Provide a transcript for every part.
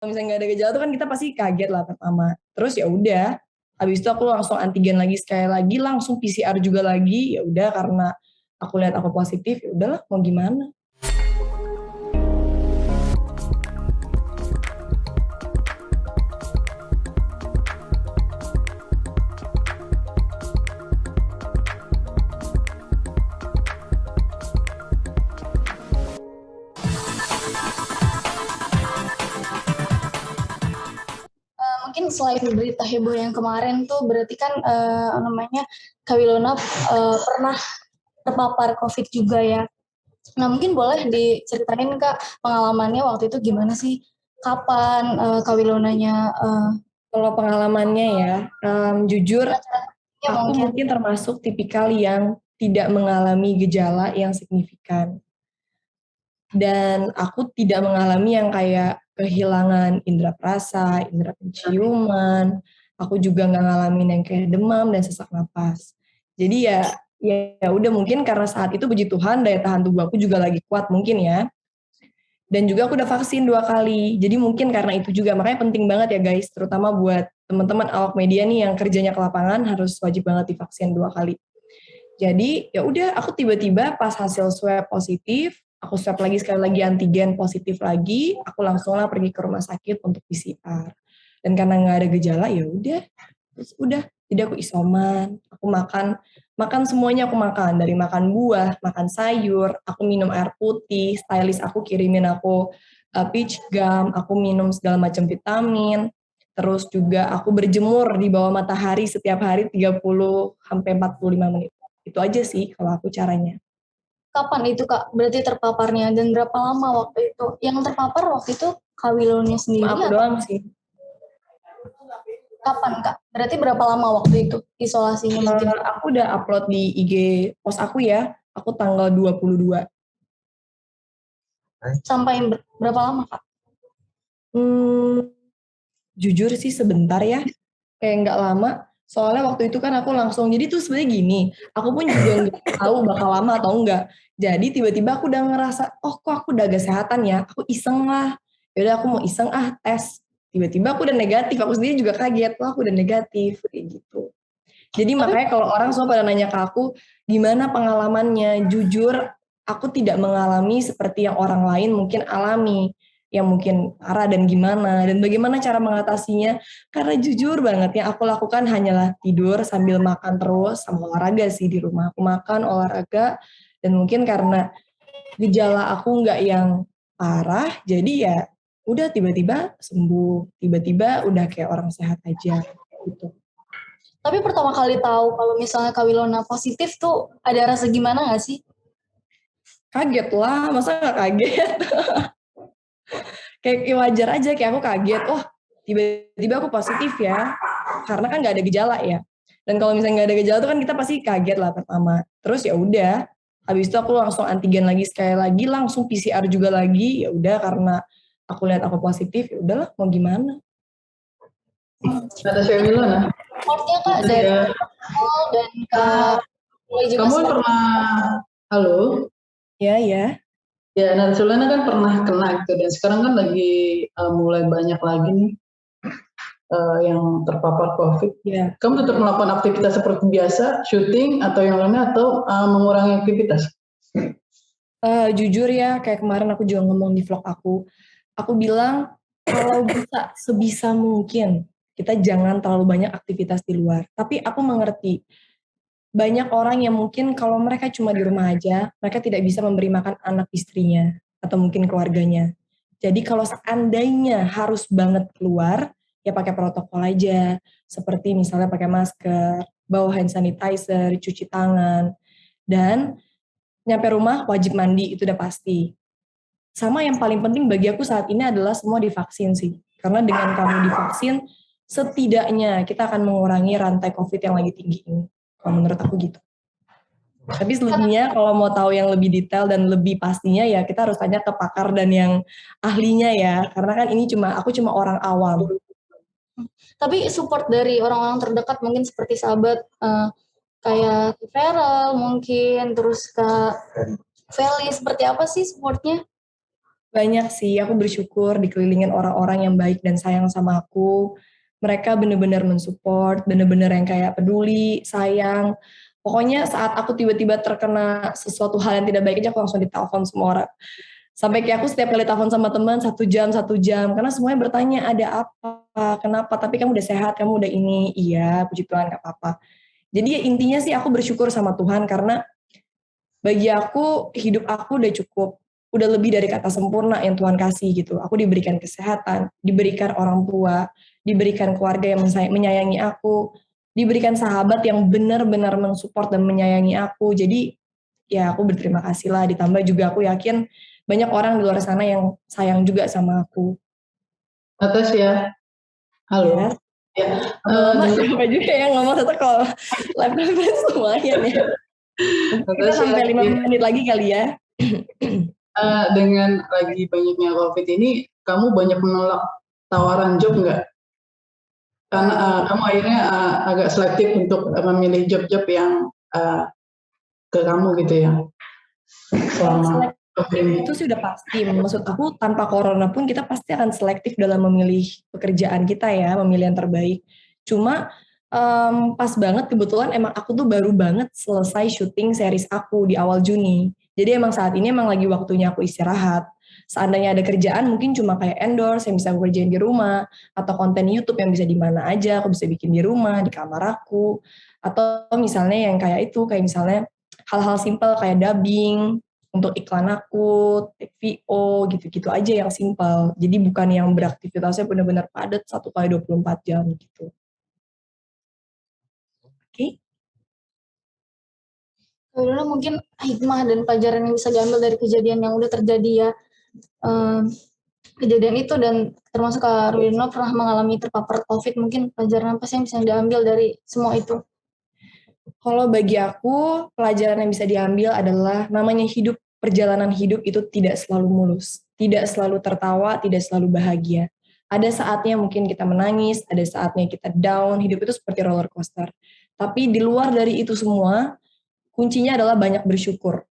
Kalau misalnya nggak ada gejala tuh kan kita pasti kaget lah pertama. Terus ya udah, habis itu aku langsung antigen lagi sekali lagi, langsung PCR juga lagi. Ya udah karena aku lihat aku positif, ya udahlah mau gimana. Mungkin selain berita heboh yang kemarin tuh berarti kan namanya Kak Wilona pernah terpapar COVID juga ya. Nah mungkin boleh diceritain Kak pengalamannya waktu itu gimana sih? Kapan Kak Wilonanya Kalau pengalamannya ya, jujur ya aku mungkin. mungkin termasuk tipikal yang tidak mengalami gejala yang signifikan. Dan aku tidak mengalami yang kayak kehilangan indera perasa, indera penciuman. Aku juga nggak ngalamin yang kayak demam dan sesak napas. Jadi ya udah mungkin karena saat itu puji Tuhan daya tahan tubuh aku juga lagi kuat mungkin ya. Dan juga aku udah vaksin 2 kali. Jadi mungkin karena itu juga makanya penting banget ya guys, terutama buat teman-teman awak media nih yang kerjanya ke lapangan harus wajib banget divaksin 2 kali. Jadi ya udah aku tiba-tiba pas hasil swab positif, aku swab lagi sekali lagi antigen positif lagi, aku langsung lah pergi ke rumah sakit untuk PCR. Dan karena nggak ada gejala ya udah, terus udah. Jadi aku isoman, aku makan semuanya aku makan dari makan buah, makan sayur, aku minum air putih, stylist aku kirimin aku peach gum, aku minum segala macam vitamin. Terus juga aku berjemur di bawah matahari setiap hari 30 sampai 45 menit. Itu aja sih kalau aku caranya. Kapan itu Kak berarti terpaparnya dan berapa lama waktu itu? Yang terpapar waktu itu Kak Wilonnya Cuma sendiri aku atau doang sih. kapan Kak? Berarti berapa lama waktu itu isolasinya mungkin? Aku udah upload di IG post aku ya. Aku tanggal 22. Sampai berapa lama Kak? Hmm, jujur sih sebentar ya. Kayak nggak lama. Soalnya waktu itu kan aku langsung, jadi tuh sebenarnya gini, aku pun juga nggak tahu bakal lama atau enggak. Jadi tiba-tiba aku udah ngerasa, oh kok aku udah agak kesehatan ya, aku iseng lah. Yaudah aku mau iseng tes. Tiba-tiba aku udah negatif, aku sendiri juga kaget, wah aku udah negatif, kayak gitu. Jadi Tapi makanya kalau orang semua pada nanya ke aku, gimana pengalamannya? Jujur, aku tidak mengalami seperti yang orang lain mungkin alami. Yang mungkin parah dan gimana. Dan bagaimana cara mengatasinya. Karena jujur banget, yang aku lakukan hanyalah tidur sambil makan terus, sama olahraga sih di rumah. Aku makan, olahraga, dan mungkin karena gejala aku nggak yang parah, jadi ya udah tiba-tiba sembuh. Tiba-tiba udah kayak orang sehat aja. Gitu. pertama kali tahu kalau misalnya Kak Wilona positif tuh ada rasa gimana nggak sih? Kaget lah, masa nggak kaget? Kayak wajar aja, kayak aku kaget, oh tiba-tiba aku positif ya, karena kan nggak ada gejala ya. Dan kalau misalnya nggak ada gejala tuh kan kita pasti kaget lah pertama. Terus ya udah, habis itu aku langsung antigen lagi sekali lagi, langsung PCR juga lagi. Ya udah karena aku lihat aku positif, ya udahlah mau gimana. Natasha Wilona. Supportnya Kak dari Ya. dan Kak mulai juga Kamu pernah, halo? Ya. Ya, Natasha Wilona kan pernah kena gitu, dan sekarang kan lagi mulai banyak lagi nih yang terpapar COVID. Ya. Kamu tetap melakukan aktivitas seperti biasa, syuting atau yang lainnya, atau mengurangi aktivitas? Jujur ya, kayak kemarin aku juga ngomong di vlog aku bilang kalau bisa sebisa mungkin kita jangan terlalu banyak aktivitas di luar. Tapi aku mengerti banyak orang yang mungkin kalau mereka cuma di rumah aja, mereka tidak bisa memberi makan anak istrinya atau mungkin keluarganya. Jadi kalau seandainya harus banget keluar, ya pakai protokol aja. Seperti misalnya pakai masker, bawa hand sanitizer, cuci tangan, dan nyampe rumah wajib mandi, itu udah pasti. Sama yang paling penting bagi aku saat ini adalah semua divaksin sih. Karena dengan kamu divaksin, setidaknya kita akan mengurangi rantai COVID yang lagi tinggi ini. Kalau menurut aku gitu. Tapi selebihnya kalau mau tahu yang lebih detail dan lebih pastinya ya kita harus tanya ke pakar dan yang ahlinya ya. Karena kan ini aku cuma orang awam. Tapi support dari orang-orang terdekat mungkin seperti sahabat kayak Feral mungkin terus Kak Feli seperti apa sih supportnya? Banyak sih, aku bersyukur dikelilingin orang-orang yang baik dan sayang sama aku. Mereka bener-bener mensupport, bener-bener yang kayak peduli, sayang. Pokoknya saat aku tiba-tiba terkena sesuatu hal yang tidak baik aja, aku langsung ditelepon semua orang. Sampai kayak aku setiap kali telepon sama teman 1 jam, karena semuanya bertanya ada apa, kenapa, tapi kamu udah sehat, kamu udah ini, iya, puji Tuhan, gak apa-apa. Jadi ya intinya sih aku bersyukur sama Tuhan karena bagi aku hidup aku udah cukup, udah lebih dari kata sempurna yang Tuhan kasih gitu. Aku diberikan kesehatan, diberikan orang tua, diberikan keluarga yang menyayangi aku, diberikan sahabat yang benar-benar mensupport dan menyayangi aku. Jadi ya aku berterima kasih lah. Ditambah juga aku yakin banyak orang di luar sana yang sayang juga sama aku. Natasha, halo. Ya. Ya, Lama siapa juga yang ngomong satu call live conference lumayan ya. Mungkin kita sampai 5 menit lagi kali ya. Dengan lagi banyaknya COVID ini, kamu banyak menolak tawaran job nggak? Karena kamu akhirnya agak selektif untuk memilih job-job yang ke kamu gitu ya. Selama itu sih udah pasti. Maksud aku tanpa corona pun kita pasti akan selektif dalam memilih pekerjaan kita ya, memilih yang terbaik. Cuma pas banget kebetulan emang aku tuh baru banget selesai syuting series aku di awal Juni. Jadi emang saat ini emang lagi waktunya aku istirahat. Seandainya ada kerjaan mungkin cuma kayak endorse yang bisa aku kerjain di rumah, atau konten YouTube yang bisa di mana aja, aku bisa bikin di rumah, di kamar aku, atau misalnya yang kayak itu, kayak misalnya hal-hal simpel kayak dubbing, untuk iklan aku, VO, gitu-gitu aja yang simpel. Jadi bukan yang beraktivitasnya benar-benar padat 1 kali 24 jam gitu. Oke. Dulu mungkin hikmah dan pelajaran yang bisa diambil dari kejadian yang udah terjadi ya. Kejadian itu dan termasuk Kak Rudino pernah mengalami terpapar COVID, mungkin pelajaran apa sih yang bisa diambil dari semua itu? Kalau bagi aku, pelajaran yang bisa diambil adalah namanya hidup, perjalanan hidup itu tidak selalu mulus, tidak selalu tertawa, tidak selalu bahagia. Ada saatnya mungkin kita menangis, ada saatnya kita down, hidup itu seperti roller coaster. Tapi di luar dari itu semua, kuncinya adalah banyak bersyukur.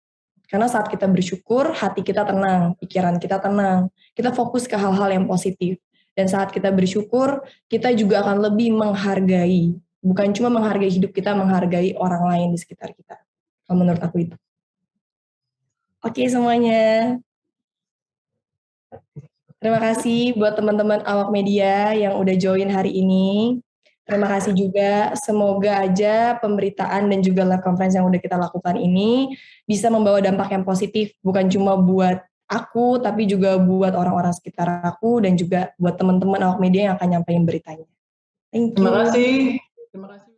Karena saat kita bersyukur, hati kita tenang, pikiran kita tenang, kita fokus ke hal-hal yang positif. Dan saat kita bersyukur, kita juga akan lebih menghargai. Bukan cuma menghargai hidup kita, menghargai orang lain di sekitar kita. Kalau menurut aku itu. Oke semuanya. Terima kasih buat teman-teman awak media yang udah join hari ini. Terima kasih juga, semoga aja pemberitaan dan juga live conference yang udah kita lakukan ini bisa membawa dampak yang positif, bukan cuma buat aku, tapi juga buat orang-orang sekitar aku dan juga buat teman-teman awak media yang akan nyampein beritanya. Thank you. Terima kasih. Terima kasih.